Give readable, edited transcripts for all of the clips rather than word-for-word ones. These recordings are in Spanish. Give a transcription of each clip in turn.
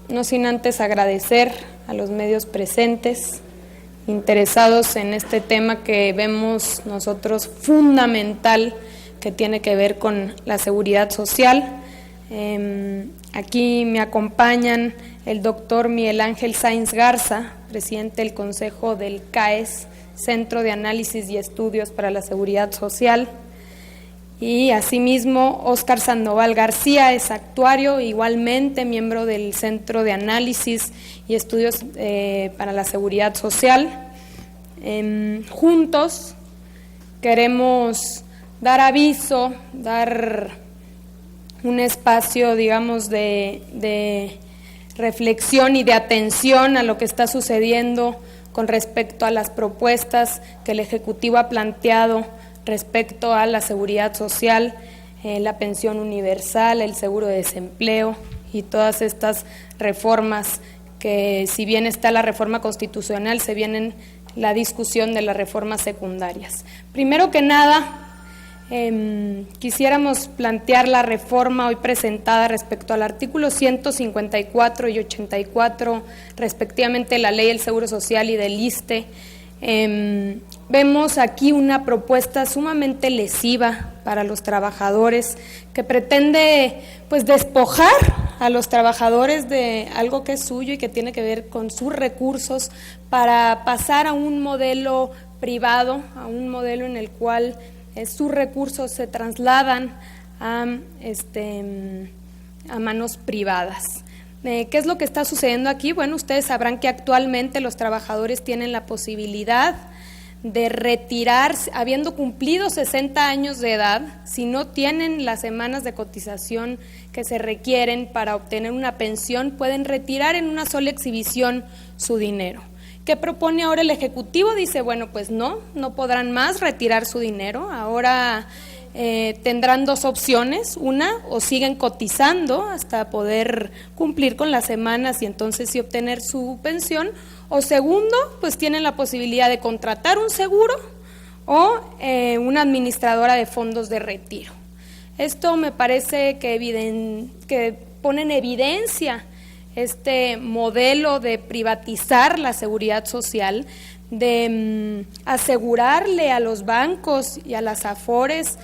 No sin antes agradecer a los medios presentes, interesados en este tema que vemos nosotros fundamental, que tiene que ver con la seguridad social. Aquí me acompañan el doctor Miguel Ángel Sáenz Garza, presidente del Consejo del CAES, Centro de Análisis y Estudios para la Seguridad Social, y asimismo Óscar Sandoval García, es actuario, igualmente miembro del Centro de Análisis y Estudios para la Seguridad Social. Juntos queremos dar aviso, dar un espacio, digamos, de reflexión y de atención a lo que está sucediendo con respecto a las propuestas que el Ejecutivo ha planteado respecto a la seguridad social, la pensión universal, el seguro de desempleo y todas estas reformas que, si bien está la reforma constitucional, se viene la discusión de las reformas secundarias. Primero que nada, quisiéramos plantear la reforma hoy presentada respecto al artículo 154 y 84, respectivamente la Ley del Seguro Social y del ISSSTE. Vemos aquí una propuesta sumamente lesiva para los trabajadores, que pretende pues despojar a los trabajadores de algo que es suyo y que tiene que ver con sus recursos, para pasar a un modelo privado, a un modelo en el cual sus recursos se trasladan a manos privadas. ¿Qué es lo que está sucediendo aquí? Bueno, ustedes sabrán que actualmente los trabajadores tienen la posibilidad de retirarse, habiendo cumplido 60 años de edad, si no tienen las semanas de cotización que se requieren para obtener una pensión, pueden retirar en una sola exhibición su dinero. ¿Qué propone ahora el Ejecutivo? Dice, bueno, pues no podrán más retirar su dinero, ahora tendrán dos opciones: una, o siguen cotizando hasta poder cumplir con las semanas y entonces sí obtener su pensión, o segundo, pues tienen la posibilidad de contratar un seguro o una administradora de fondos de retiro. Esto me parece que pone en evidencia este modelo de privatizar la seguridad social, de asegurarle a los bancos y a las Afores,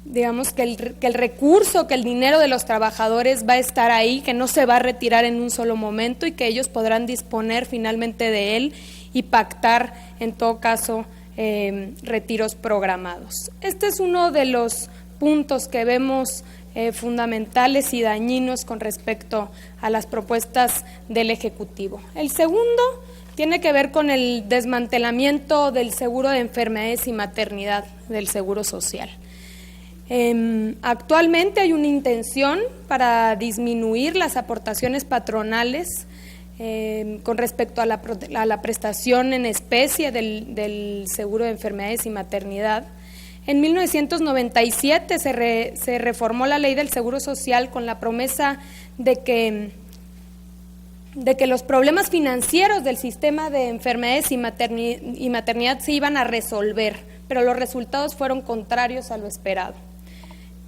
digamos, que el recurso, que el dinero de los trabajadores va a estar ahí, que no se va a retirar en un solo momento y que ellos podrán disponer finalmente de él y pactar, en todo caso, retiros programados. Este es uno de los puntos que vemos fundamentales y dañinos con respecto a las propuestas del Ejecutivo. El segundo tiene que ver con el desmantelamiento del seguro de enfermedades y maternidad del Seguro Social. Actualmente hay una intención para disminuir las aportaciones patronales con respecto a la prestación en especie del seguro de enfermedades y maternidad. En 1997 se reformó la Ley del Seguro Social con la promesa de que los problemas financieros del sistema de enfermedades y maternidad se iban a resolver, pero los resultados fueron contrarios a lo esperado.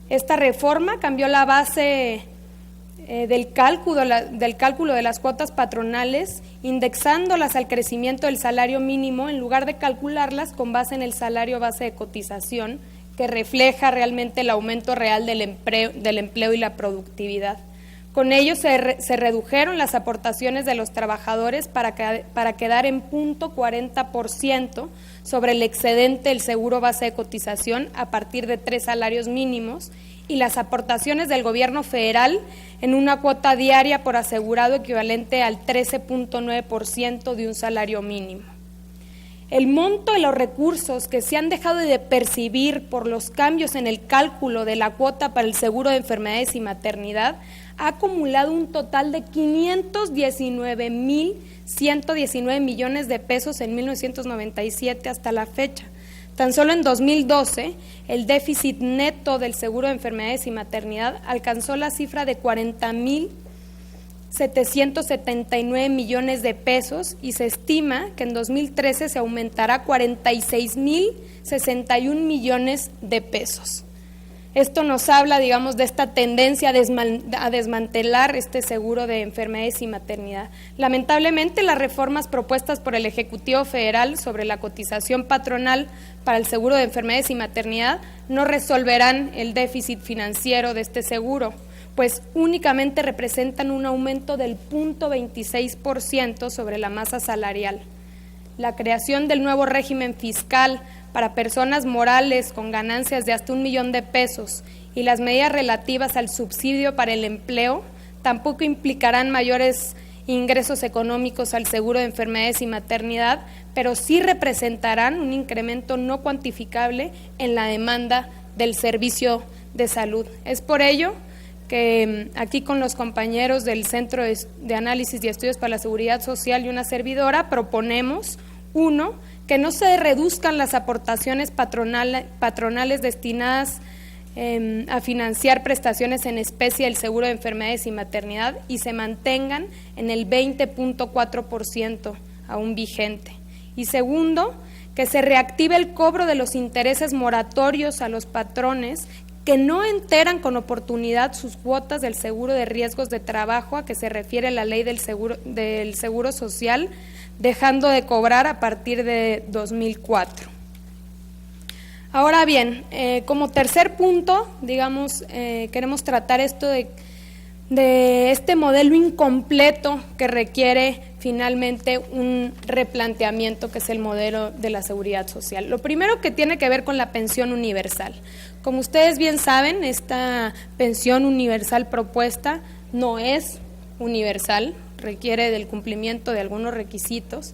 Esta reforma cambió la base del cálculo de las cuotas patronales, indexándolas al crecimiento del salario mínimo en lugar de calcularlas con base en el salario base de cotización, que refleja realmente el aumento real del empleo y la productividad. Con ello se redujeron las aportaciones de los trabajadores para quedar en 0.40% sobre el excedente del seguro base de cotización a partir de 3 salarios mínimos, y las aportaciones del gobierno federal en una cuota diaria por asegurado equivalente al 13.9% de un salario mínimo. El monto de los recursos que se han dejado de percibir por los cambios en el cálculo de la cuota para el seguro de enfermedades y maternidad ha acumulado un total de 519.119 millones de pesos en 1997 hasta la fecha. Tan solo en 2012, el déficit neto del seguro de enfermedades y maternidad alcanzó la cifra de 40.779 millones de pesos y se estima que en 2013 se aumentará a 46.061 millones de pesos. Esto nos habla, digamos, de esta tendencia a desmantelar este seguro de enfermedades y maternidad. Lamentablemente, las reformas propuestas por el Ejecutivo Federal sobre la cotización patronal para el seguro de enfermedades y maternidad no resolverán el déficit financiero de este seguro, pues únicamente representan un aumento del 0.26% sobre la masa salarial. La creación del nuevo régimen fiscal para personas morales con ganancias de hasta 1 millón de pesos y las medidas relativas al subsidio para el empleo tampoco implicarán mayores ingresos económicos al seguro de enfermedades y maternidad, pero sí representarán un incremento no cuantificable en la demanda del servicio de salud. Es por ello que aquí con los compañeros del Centro de Análisis y Estudios para la Seguridad Social y una servidora proponemos, uno, que no se reduzcan las aportaciones patronales destinadas a financiar prestaciones en especie del seguro de enfermedades y maternidad y se mantengan en el 20.4% aún vigente. Y segundo, que se reactive el cobro de los intereses moratorios a los patrones que no enteran con oportunidad sus cuotas del seguro de riesgos de trabajo a que se refiere la ley del seguro social, dejando de cobrar a partir de 2004. Ahora bien, como tercer punto, digamos, queremos tratar esto de este modelo incompleto que requiere finalmente un replanteamiento, que es el modelo de la seguridad social. Lo primero que tiene que ver con la pensión universal. Como ustedes bien saben, esta pensión universal propuesta no es universal, requiere del cumplimiento de algunos requisitos.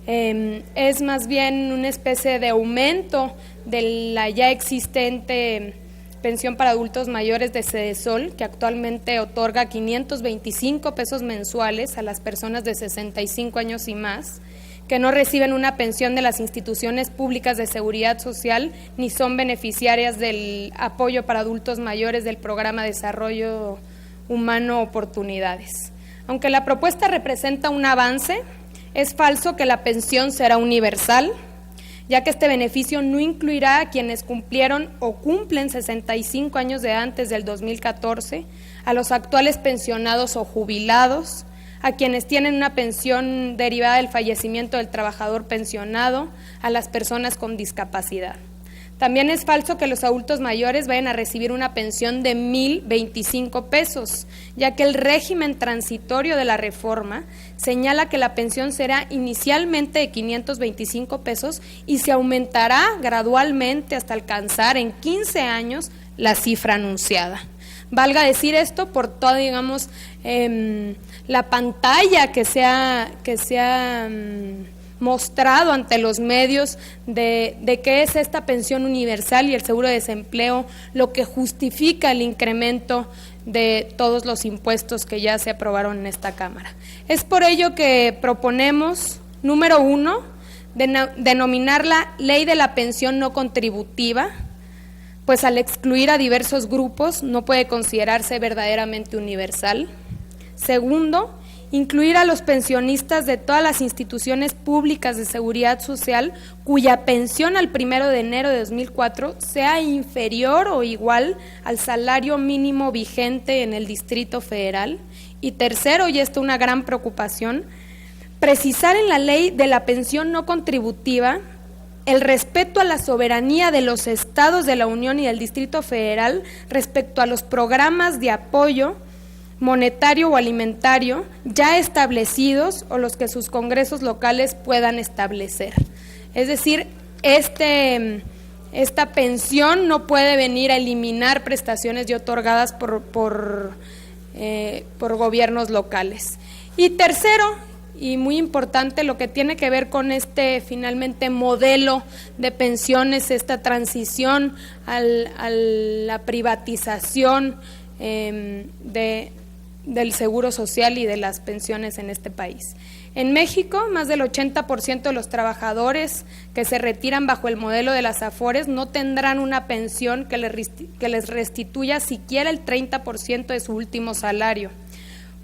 Es más bien una especie de aumento de la ya existente pensión para adultos mayores de Sedesol, que actualmente otorga 525 pesos mensuales a las personas de 65 años y más, que no reciben una pensión de las instituciones públicas de seguridad social ni son beneficiarias del apoyo para adultos mayores del programa de Desarrollo Humano Oportunidades. Aunque la propuesta representa un avance, es falso que la pensión será universal, ya que este beneficio no incluirá a quienes cumplieron o cumplen 65 años de edad antes del 2014, a los actuales pensionados o jubilados, a quienes tienen una pensión derivada del fallecimiento del trabajador pensionado, a las personas con discapacidad. También es falso que los adultos mayores vayan a recibir una pensión de 1,025 pesos, ya que el régimen transitorio de la reforma señala que la pensión será inicialmente de 525 pesos y se aumentará gradualmente hasta alcanzar en 15 años la cifra anunciada. Valga decir esto por toda, digamos, la pantalla que se ha mostrado ante los medios de qué es esta pensión universal y el seguro de desempleo, lo que justifica el incremento de todos los impuestos que ya se aprobaron en esta Cámara. Es por ello que proponemos, número 1, denominarla Ley de la Pensión No Contributiva, pues al excluir a diversos grupos no puede considerarse verdaderamente universal. Segundo, incluir a los pensionistas de todas las instituciones públicas de seguridad social cuya pensión al 1 de enero de 2004 sea inferior o igual al salario mínimo vigente en el Distrito Federal. Y tercero, y esto es una gran preocupación, precisar en la ley de la pensión no contributiva el respeto a la soberanía de los estados de la Unión y del Distrito Federal respecto a los programas de apoyo monetario o alimentario ya establecidos o los que sus congresos locales puedan establecer. Es decir, esta pensión no puede venir a eliminar prestaciones ya otorgadas por gobiernos locales. Y tercero, y muy importante, lo que tiene que ver con finalmente modelo de pensiones, esta transición a la privatización del seguro social y de las pensiones en este país. En México, más del 80% de los trabajadores que se retiran bajo el modelo de las AFORES no tendrán una pensión que les restituya siquiera el 30% de su último salario,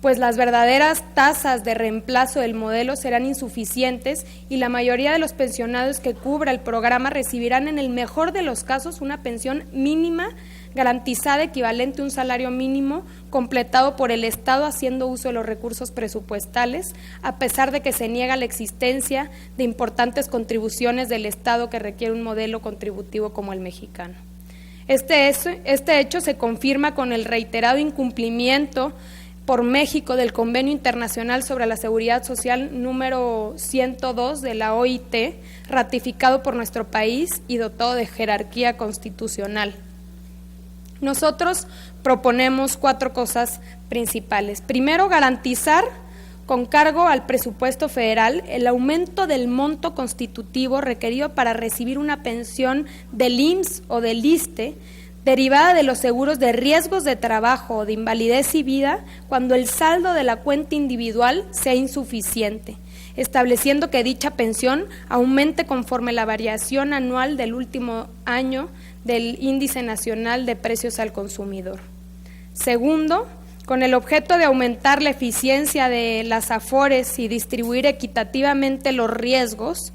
pues las verdaderas tasas de reemplazo del modelo serán insuficientes y la mayoría de los pensionados que cubra el programa recibirán en el mejor de los casos una pensión mínima garantizada equivalente a un salario mínimo completado por el Estado haciendo uso de los recursos presupuestales, a pesar de que se niega la existencia de importantes contribuciones del Estado que requiere un modelo contributivo como el mexicano. Este hecho se confirma con el reiterado incumplimiento por México del Convenio Internacional sobre la Seguridad Social número 102 de la OIT, ratificado por nuestro país y dotado de jerarquía constitucional. Nosotros proponemos 4 cosas principales. Primero, garantizar con cargo al presupuesto federal el aumento del monto constitutivo requerido para recibir una pensión del IMSS o del ISSSTE derivada de los seguros de riesgos de trabajo o de invalidez y vida cuando el saldo de la cuenta individual sea insuficiente, estableciendo que dicha pensión aumente conforme la variación anual del último año del Índice Nacional de Precios al Consumidor. Segundo, con el objeto de aumentar la eficiencia de las AFORES y distribuir equitativamente los riesgos,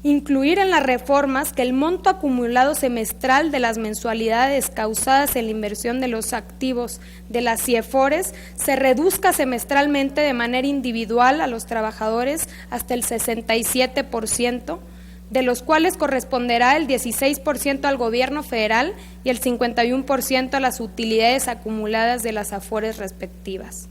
incluir en las reformas que el monto acumulado semestral de las mensualidades causadas en la inversión de los activos de las CIEFORES se reduzca semestralmente de manera individual a los trabajadores hasta el 67%, de los cuales corresponderá el 16% al gobierno federal y el 51% a las utilidades acumuladas de las AFORES respectivas.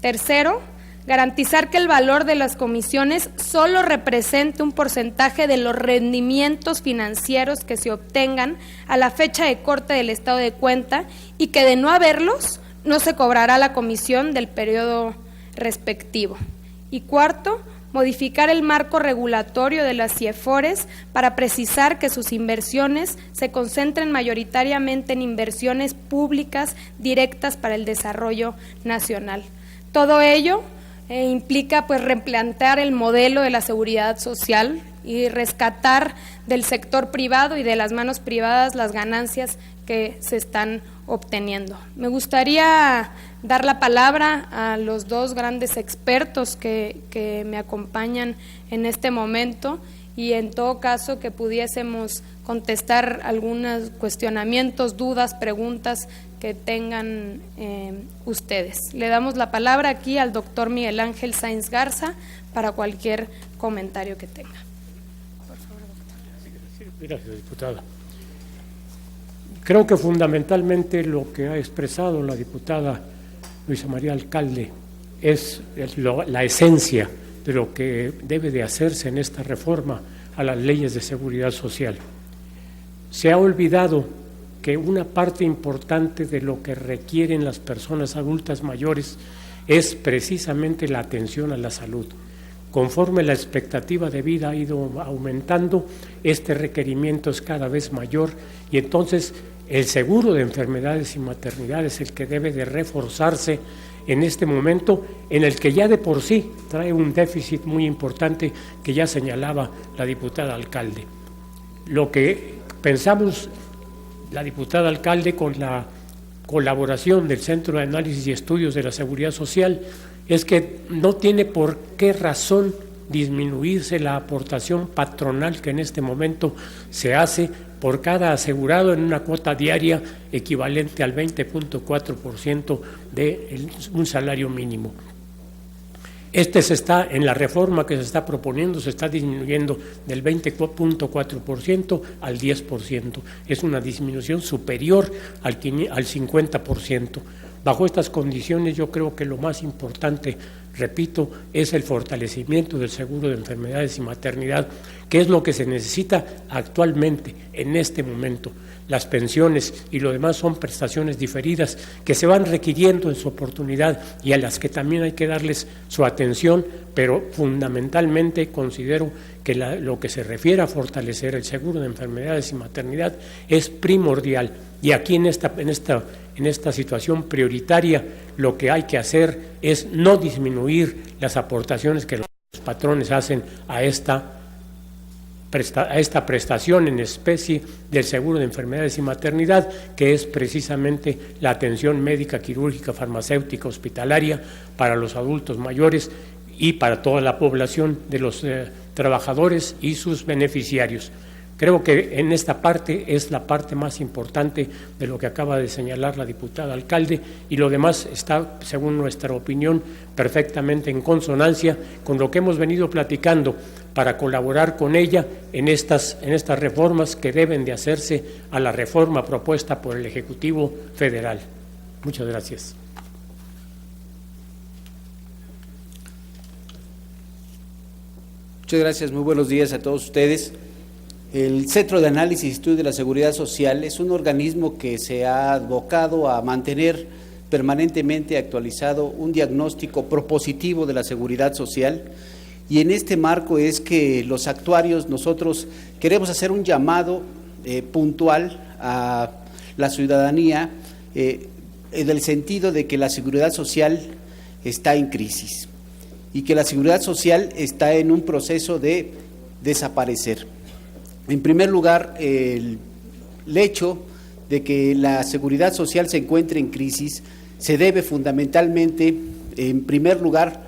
Tercero, garantizar que el valor de las comisiones solo represente un porcentaje de los rendimientos financieros que se obtengan a la fecha de corte del estado de cuenta y que de no haberlos no se cobrará la comisión del periodo respectivo. Y cuarto, modificar el marco regulatorio de las CIEFORES para precisar que sus inversiones se concentren mayoritariamente en inversiones públicas directas para el desarrollo nacional. Todo ello implica pues replantear el modelo de la seguridad social y rescatar del sector privado y de las manos privadas las ganancias que se están obteniendo. Me gustaría dar la palabra a los 2 grandes expertos que me acompañan en este momento y en todo caso que pudiésemos contestar algunos cuestionamientos, dudas, preguntas que tengan ustedes. Le damos la palabra aquí al doctor Miguel Ángel Sáenz Garza para cualquier comentario que tenga. Por favor, doctor. Gracias, diputada. Creo que fundamentalmente lo que ha expresado la diputada Luisa María Alcalde es la esencia de lo que debe de hacerse en esta reforma a las leyes de seguridad social. Se ha olvidado que una parte importante de lo que requieren las personas adultas mayores es precisamente la atención a la salud. Conforme la expectativa de vida ha ido aumentando, este requerimiento es cada vez mayor y entonces el seguro de enfermedades y maternidad es el que debe de reforzarse en este momento en el que ya de por sí trae un déficit muy importante que ya señalaba la diputada Alcalde. Lo que pensamos la diputada Alcalde con la colaboración del Centro de Análisis y Estudios de la Seguridad Social es que no tiene por qué razón disminuirse la aportación patronal que en este momento se hace por cada asegurado en una cuota diaria equivalente al 20.4% de un salario mínimo. Se está, en la reforma que se está proponiendo, se está disminuyendo del 20.4% al 10%. Es una disminución superior al 50%. Bajo estas condiciones yo creo que lo más importante, repito, es el fortalecimiento del seguro de enfermedades y maternidad, que es lo que se necesita actualmente, en este momento. Las pensiones y lo demás son prestaciones diferidas que se van requiriendo en su oportunidad y a las que también hay que darles su atención, pero fundamentalmente considero que lo que se refiere a fortalecer el seguro de enfermedades y maternidad es primordial. Y aquí en esta situación prioritaria lo que hay que hacer es no disminuir las aportaciones que los patrones hacen a esta prestación en especie del seguro de enfermedades y maternidad, que es precisamente la atención médica, quirúrgica, farmacéutica, hospitalaria para los adultos mayores y para toda la población de los trabajadores y sus beneficiarios. Creo que en esta parte es la parte más importante de lo que acaba de señalar la diputada alcalde, y lo demás está, según nuestra opinión, perfectamente en consonancia con lo que hemos venido platicando para colaborar con ella en estas reformas que deben de hacerse a la reforma propuesta por el Ejecutivo Federal. Muchas gracias. Muchas gracias, muy buenos días a todos ustedes. El Centro de Análisis y Estudio de la Seguridad Social es un organismo que se ha abocado a mantener permanentemente actualizado un diagnóstico propositivo de la seguridad social, y en este marco es que los actuarios nosotros queremos hacer un llamado puntual a la ciudadanía en el sentido de que la seguridad social está en crisis y que la seguridad social está en un proceso de desaparecer. En primer lugar, el hecho de que la seguridad social se encuentre en crisis se debe fundamentalmente, en primer lugar,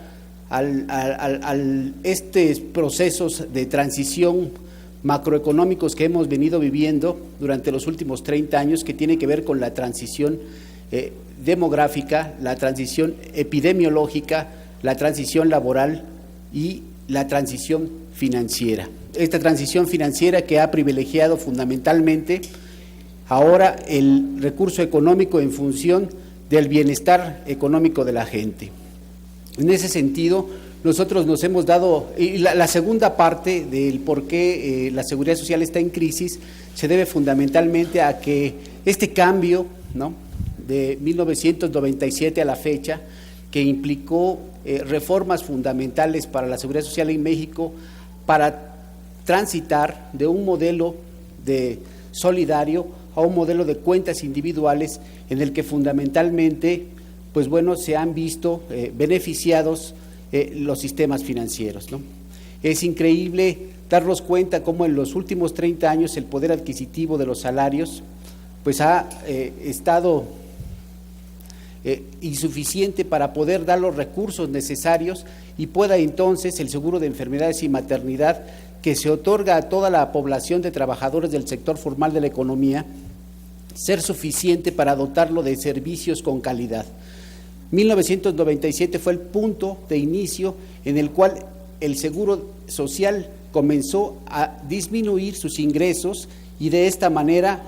estos procesos de transición macroeconómicos que hemos venido viviendo durante los últimos 30 años, que tiene que ver con la transición demográfica, la transición epidemiológica, la transición laboral y la transición financiera. Esta transición financiera que ha privilegiado fundamentalmente ahora el recurso económico en función del bienestar económico de la gente. En ese sentido, nosotros nos hemos dado, y la segunda parte del por qué la seguridad social está en crisis se debe fundamentalmente a que este cambio, ¿no?, de 1997 a la fecha, que implicó reformas fundamentales para la seguridad social en México, para transitar de un modelo de solidario a un modelo de cuentas individuales en el que fundamentalmente, pues bueno, se han visto beneficiados los sistemas financieros, ¿no? Es increíble darnos cuenta cómo en los últimos 30 años el poder adquisitivo de los salarios pues ha estado insuficiente para poder dar los recursos necesarios y pueda entonces el seguro de enfermedades y maternidad, que se otorga a toda la población de trabajadores del sector formal de la economía, ser suficiente para dotarlo de servicios con calidad. 1997 fue el punto de inicio en el cual el seguro social comenzó a disminuir sus ingresos y de esta manera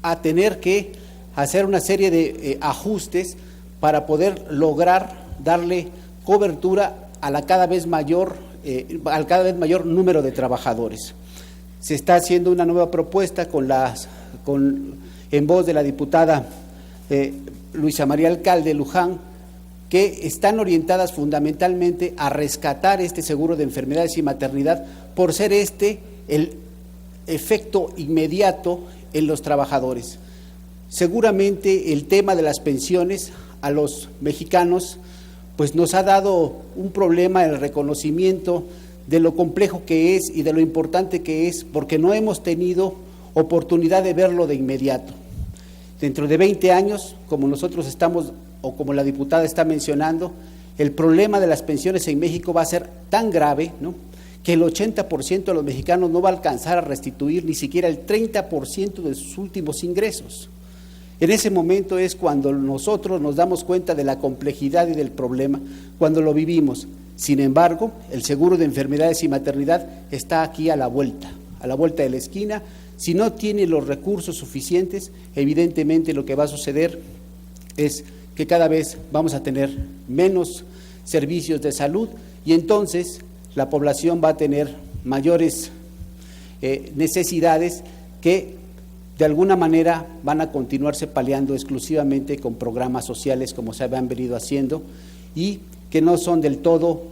a tener que hacer una serie de ajustes para poder lograr darle cobertura a al cada vez mayor número de trabajadores. Se está haciendo una nueva propuesta en voz de la diputada Luisa María Alcalde Luján, que están orientadas fundamentalmente a rescatar este seguro de enfermedades y maternidad por ser el efecto inmediato en los trabajadores. Seguramente el tema de las pensiones a los mexicanos pues nos ha dado un problema el reconocimiento de lo complejo que es y de lo importante que es, porque no hemos tenido oportunidad de verlo de inmediato. Dentro de 20 años, como nosotros estamos, o como la diputada está mencionando, el problema de las pensiones en México va a ser tan grave, ¿no?, que el 80% de los mexicanos no va a alcanzar a restituir ni siquiera el 30% de sus últimos ingresos. En ese momento es cuando nosotros nos damos cuenta de la complejidad y del problema, cuando lo vivimos. Sin embargo, el seguro de enfermedades y maternidad está aquí a la vuelta de la esquina. Si no tiene los recursos suficientes, evidentemente lo que va a suceder es que cada vez vamos a tener menos servicios de salud y entonces la población va a tener mayores necesidades que de alguna manera van a continuarse paliando exclusivamente con programas sociales como se han venido haciendo y que no son del todo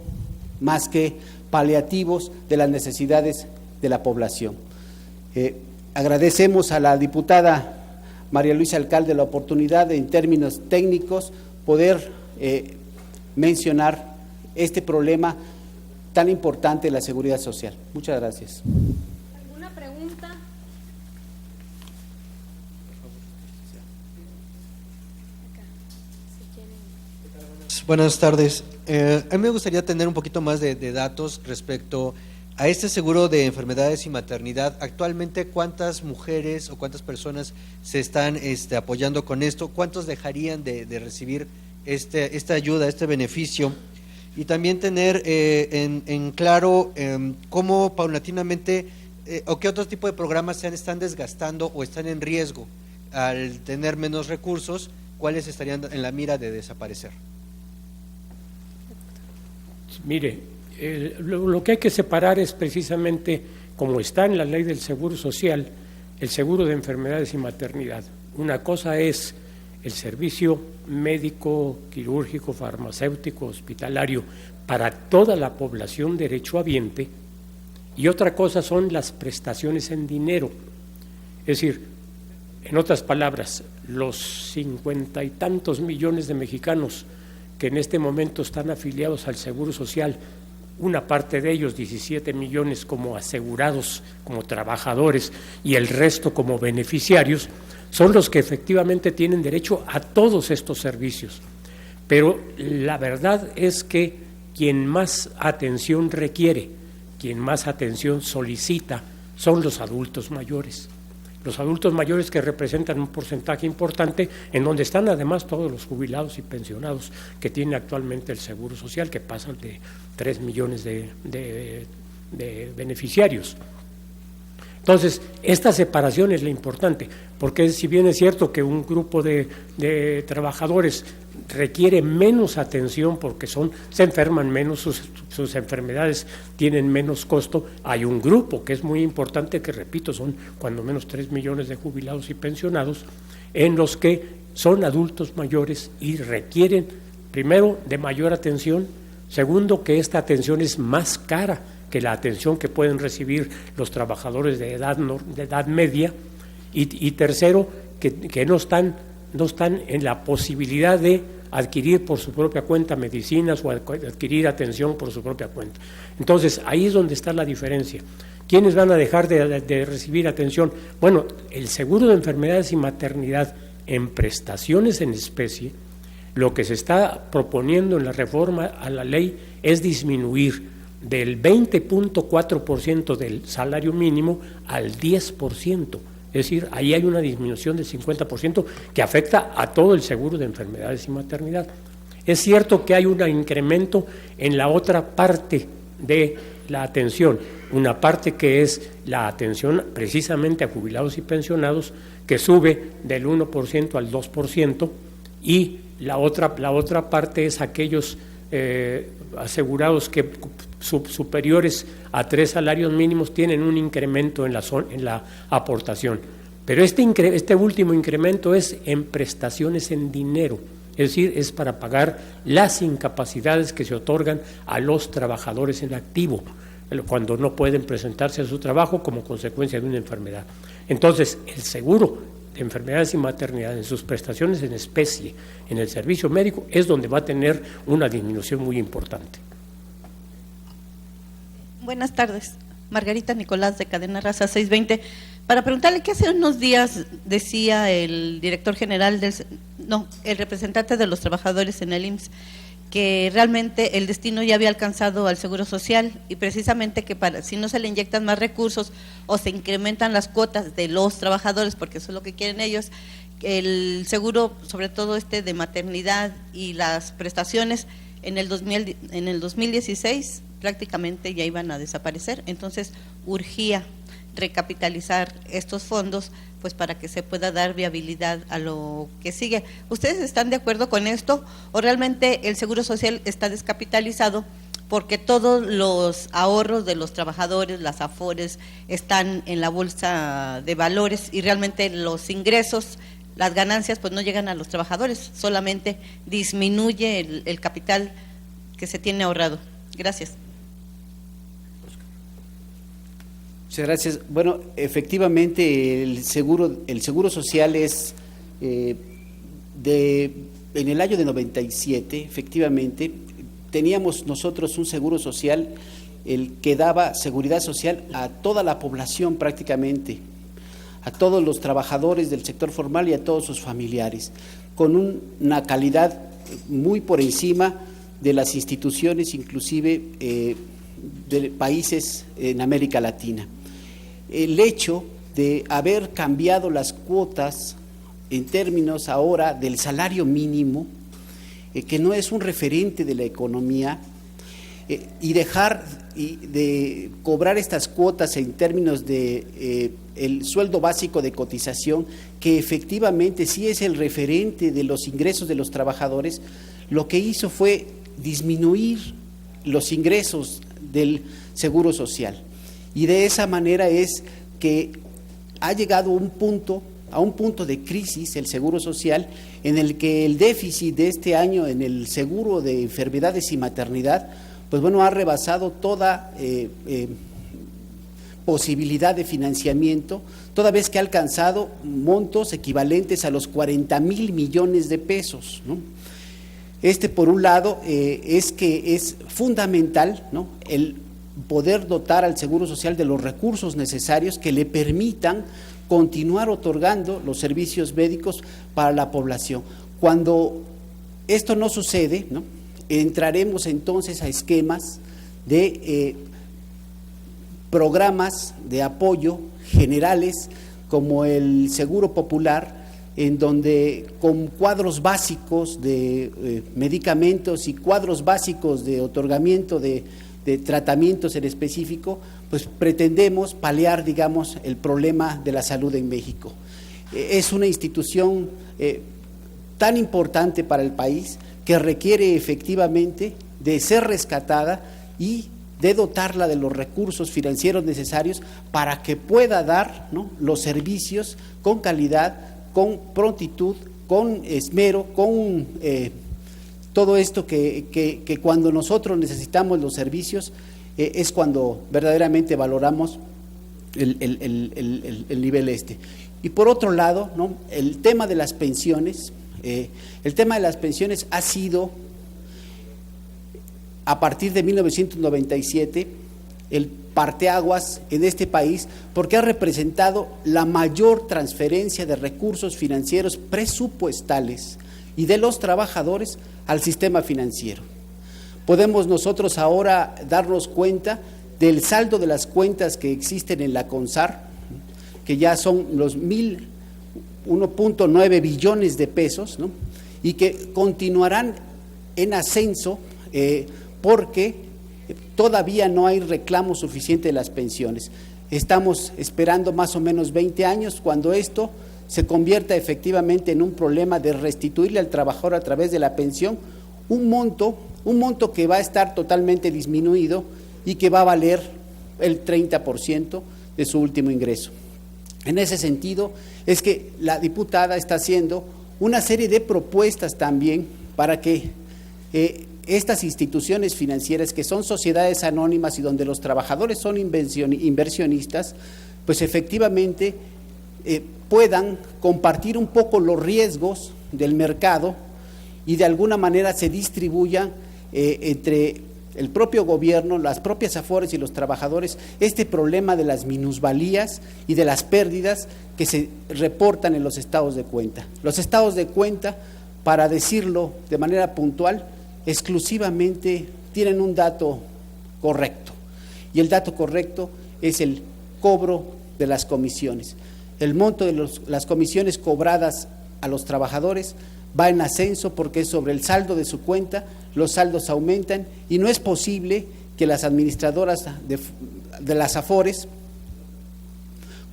más que paliativos de las necesidades de la población. Agradecemos a la diputada María Luisa Alcalde la oportunidad de, en términos técnicos, poder mencionar este problema tan importante de la seguridad social. Muchas gracias. ¿Alguna pregunta? Buenas tardes. A mí me gustaría tener un poquito más de datos respecto A este seguro de enfermedades y maternidad, actualmente, ¿cuántas mujeres o cuántas personas se están apoyando con esto? ¿Cuántos dejarían de recibir esta ayuda, este beneficio? Y también tener en claro cómo paulatinamente o qué otro tipo de programas se están desgastando o están en riesgo al tener menos recursos, cuáles estarían en la mira de desaparecer. Mire, lo que hay que separar es precisamente, como está en la ley del Seguro Social, el seguro de enfermedades y maternidad. Una cosa es el servicio médico, quirúrgico, farmacéutico, hospitalario para toda la población derechohabiente, y otra cosa son las prestaciones en dinero. Es decir, en otras palabras, los 50 y tantos millones de mexicanos que en este momento están afiliados al Seguro Social, una parte de ellos, 17 millones como asegurados, como trabajadores, y el resto como beneficiarios, son los que efectivamente tienen derecho a todos estos servicios. Pero la verdad es que quien más atención requiere, quien más atención solicita, son los adultos mayores. Los adultos mayores, que representan un porcentaje importante, en donde están además todos los jubilados y pensionados que tiene actualmente el Seguro Social, que pasan de 3 millones de beneficiarios. Entonces, esta separación es la importante, porque si bien es cierto que un grupo de trabajadores requiere menos atención porque se enferman menos, sus enfermedades tienen menos costo, hay un grupo que es muy importante, que repito, son cuando menos 3 millones de jubilados y pensionados, en los que son adultos mayores y requieren, primero, de mayor atención, segundo, que esta atención es más cara que la atención que pueden recibir los trabajadores de edad media, y tercero, que no están en la posibilidad de adquirir por su propia cuenta medicinas o adquirir atención por su propia cuenta. Entonces, ahí es donde está la diferencia. ¿Quiénes van a dejar de recibir atención? Bueno, el seguro de enfermedades y maternidad en prestaciones en especie, lo que se está proponiendo en la reforma a la ley es disminuir del 20.4% del salario mínimo al 10%. Es decir, ahí hay una disminución del 50% que afecta a todo el seguro de enfermedades y maternidad. Es cierto que hay un incremento en la otra parte de la atención, una parte que es la atención precisamente a jubilados y pensionados, que sube del 1% al 2%, y la otra parte es aquellos asegurados que superiores a 3 salarios mínimos tienen un incremento en la aportación. Pero este último incremento es en prestaciones en dinero, es decir, es para pagar las incapacidades que se otorgan a los trabajadores en activo, cuando no pueden presentarse a su trabajo como consecuencia de una enfermedad. Entonces, el seguro de enfermedades y maternidad en sus prestaciones en especie, en el servicio médico, es donde va a tener una disminución muy importante. Buenas tardes, Margarita Nicolás de Cadena Raza 620. Para preguntarle que hace unos días decía el director general el representante de los trabajadores en el IMSS, que realmente el destino ya había alcanzado al Seguro Social, y precisamente que si no se le inyectan más recursos o se incrementan las cuotas de los trabajadores, porque eso es lo que quieren ellos, el seguro, sobre todo de maternidad y las prestaciones, en el 2016 prácticamente ya iban a desaparecer. Entonces urgía recapitalizar estos fondos, pues para que se pueda dar viabilidad a lo que sigue. ¿Ustedes están de acuerdo con esto o realmente el Seguro Social está descapitalizado porque todos los ahorros de los trabajadores, las afores, están en la bolsa de valores y realmente los ingresos, las ganancias, pues no llegan a los trabajadores, solamente disminuye el capital que se tiene ahorrado? Gracias. Muchas gracias. Bueno, efectivamente el seguro social es en el año de 97, efectivamente, teníamos nosotros un seguro social el que daba seguridad social a toda la población prácticamente, a todos los trabajadores del sector formal y a todos sus familiares, con una calidad muy por encima de las instituciones, inclusive de países en América Latina. El hecho de haber cambiado las cuotas en términos ahora del salario mínimo, que no es un referente de la economía, y dejar de cobrar estas cuotas en términos de el sueldo básico de cotización, que efectivamente sí es el referente de los ingresos de los trabajadores, lo que hizo fue disminuir los ingresos del Seguro Social. Y de esa manera es que ha llegado a un punto de crisis el Seguro Social, en el que el déficit de este año en el seguro de enfermedades y maternidad, pues bueno, ha rebasado toda posibilidad de financiamiento, toda vez que ha alcanzado montos equivalentes a los 40,000 millones de pesos, ¿no? Por un lado, es que es fundamental, ¿no?, el poder dotar al Seguro Social de los recursos necesarios que le permitan continuar otorgando los servicios médicos para la población. Cuando esto no sucede, ¿no?, entraremos entonces a esquemas de programas de apoyo generales como el Seguro Popular, en donde con cuadros básicos de medicamentos y cuadros básicos de otorgamiento de tratamientos en específico, pues pretendemos paliar, digamos, el problema de la salud en México. Es una institución tan importante para el país que requiere efectivamente de ser rescatada y de dotarla de los recursos financieros necesarios para que pueda dar, ¿no?, los servicios con calidad, con prontitud, con esmero, con todo esto que cuando nosotros necesitamos los servicios es cuando verdaderamente valoramos el nivel este. Y por otro lado, ¿no?, el tema de las pensiones, ha sido, a partir de 1997, el parteaguas en este país, porque ha representado la mayor transferencia de recursos financieros presupuestales y de los trabajadores al sistema financiero. Podemos nosotros ahora darnos cuenta del saldo de las cuentas que existen en la CONSAR, que ya son los 1.9 billones de pesos, ¿no?, y que continuarán en ascenso porque todavía no hay reclamo suficiente de las pensiones. Estamos esperando más o menos 20 años cuando esto se convierta efectivamente en un problema de restituirle al trabajador a través de la pensión un monto que va a estar totalmente disminuido y que va a valer el 30% de su último ingreso. En ese sentido es que la diputada está haciendo una serie de propuestas también para que estas instituciones financieras, que son sociedades anónimas y donde los trabajadores son inversionistas, pues efectivamente puedan compartir un poco los riesgos del mercado y de alguna manera se distribuyan entre el propio gobierno, las propias AFORES y los trabajadores este problema de las minusvalías y de las pérdidas que se reportan en los estados de cuenta. Los estados de cuenta, para decirlo de manera puntual, exclusivamente tienen un dato correcto, y el dato correcto es el cobro de las comisiones. El monto de las comisiones cobradas a los trabajadores va en ascenso porque sobre el saldo de su cuenta los saldos aumentan y no es posible que las administradoras de las AFORES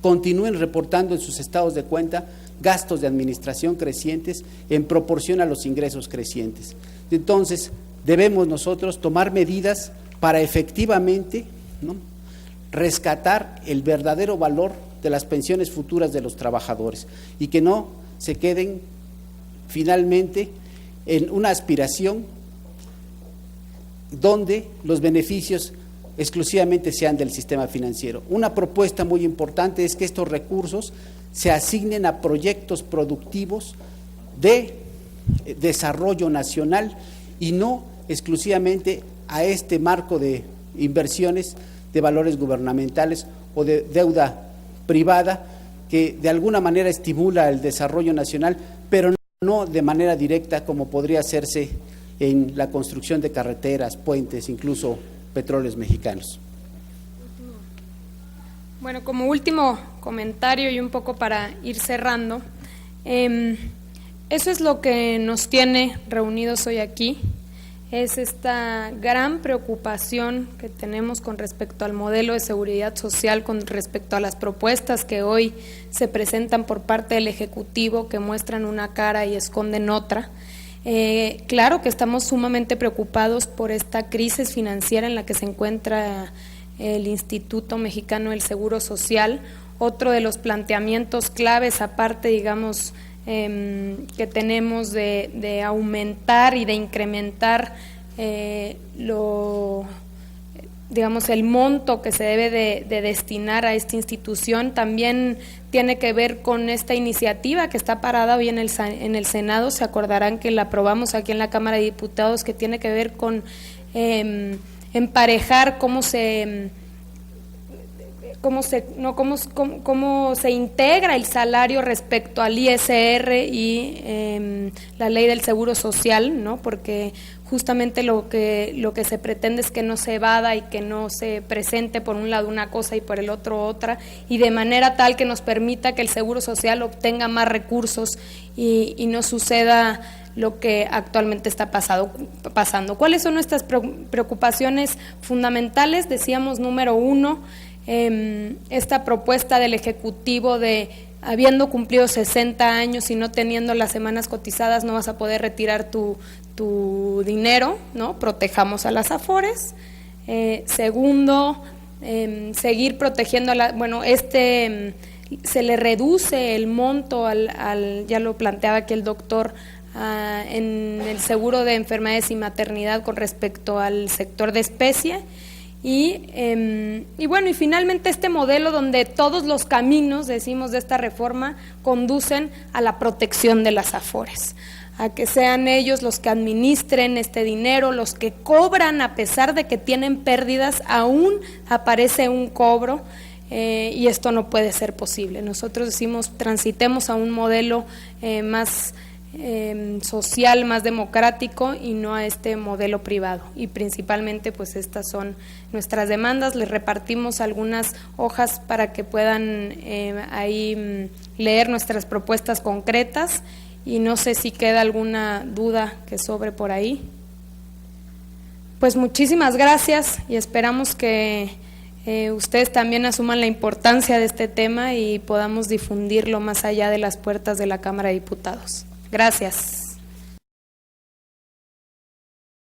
continúen reportando en sus estados de cuenta gastos de administración crecientes en proporción a los ingresos crecientes. Entonces, debemos nosotros tomar medidas para efectivamente, ¿no?, rescatar el verdadero valor de las pensiones futuras de los trabajadores y que no se queden finalmente en una aspiración donde los beneficios exclusivamente sean del sistema financiero. Una propuesta muy importante es que estos recursos se asignen a proyectos productivos de desarrollo nacional y no exclusivamente a este marco de inversiones de valores gubernamentales o de deuda privada que de alguna manera estimula el desarrollo nacional, pero no de manera directa como podría hacerse en la construcción de carreteras, puentes, incluso Petróleos Mexicanos. Bueno, como último comentario y un poco para ir cerrando, eso es lo que nos tiene reunidos hoy aquí, es esta gran preocupación que tenemos con respecto al modelo de seguridad social, con respecto a las propuestas que hoy se presentan por parte del Ejecutivo, que muestran una cara y esconden otra. Claro que estamos sumamente preocupados por esta crisis financiera en la que se encuentra el Instituto Mexicano del Seguro Social. Otro de los planteamientos claves, aparte, digamos, que tenemos de aumentar y de incrementar digamos, el monto que se debe de destinar a esta institución, también tiene que ver con esta iniciativa que está parada hoy en el Senado. Se acordarán que la aprobamos aquí en la Cámara de Diputados, que tiene que ver con emparejar cómo se integra el salario respecto al ISR y la ley del Seguro Social, ¿no? Porque justamente lo que se pretende es que no se evada y que no se presente por un lado una cosa y por el otro otra, y de manera tal que nos permita que el Seguro Social obtenga más recursos y no suceda lo que actualmente está pasando. ¿Cuáles son nuestras preocupaciones fundamentales? Decíamos, número uno, esta propuesta del Ejecutivo de, habiendo cumplido 60 años y no teniendo las semanas cotizadas, no vas a poder retirar tu dinero, ¿no? Protejamos a las AFORES. Segundo, seguir protegiendo se le reduce el monto ya lo planteaba aquí el doctor, en el seguro de enfermedades y maternidad con respecto al sector de especie. Y finalmente este modelo donde todos los caminos, decimos, de esta reforma conducen a la protección de las AFORES, a que sean ellos los que administren este dinero, los que cobran a pesar de que tienen pérdidas, aún aparece un cobro, y esto no puede ser posible. Nosotros decimos, transitemos a un modelo más social, más democrático, y no a este modelo privado. Y principalmente, pues estas son nuestras demandas. Les repartimos algunas hojas para que puedan ahí leer nuestras propuestas concretas, y no sé si queda alguna duda que sobre por ahí. Pues muchísimas gracias y esperamos que ustedes también asuman la importancia de este tema y podamos difundirlo más allá de las puertas de la Cámara de Diputados. Gracias.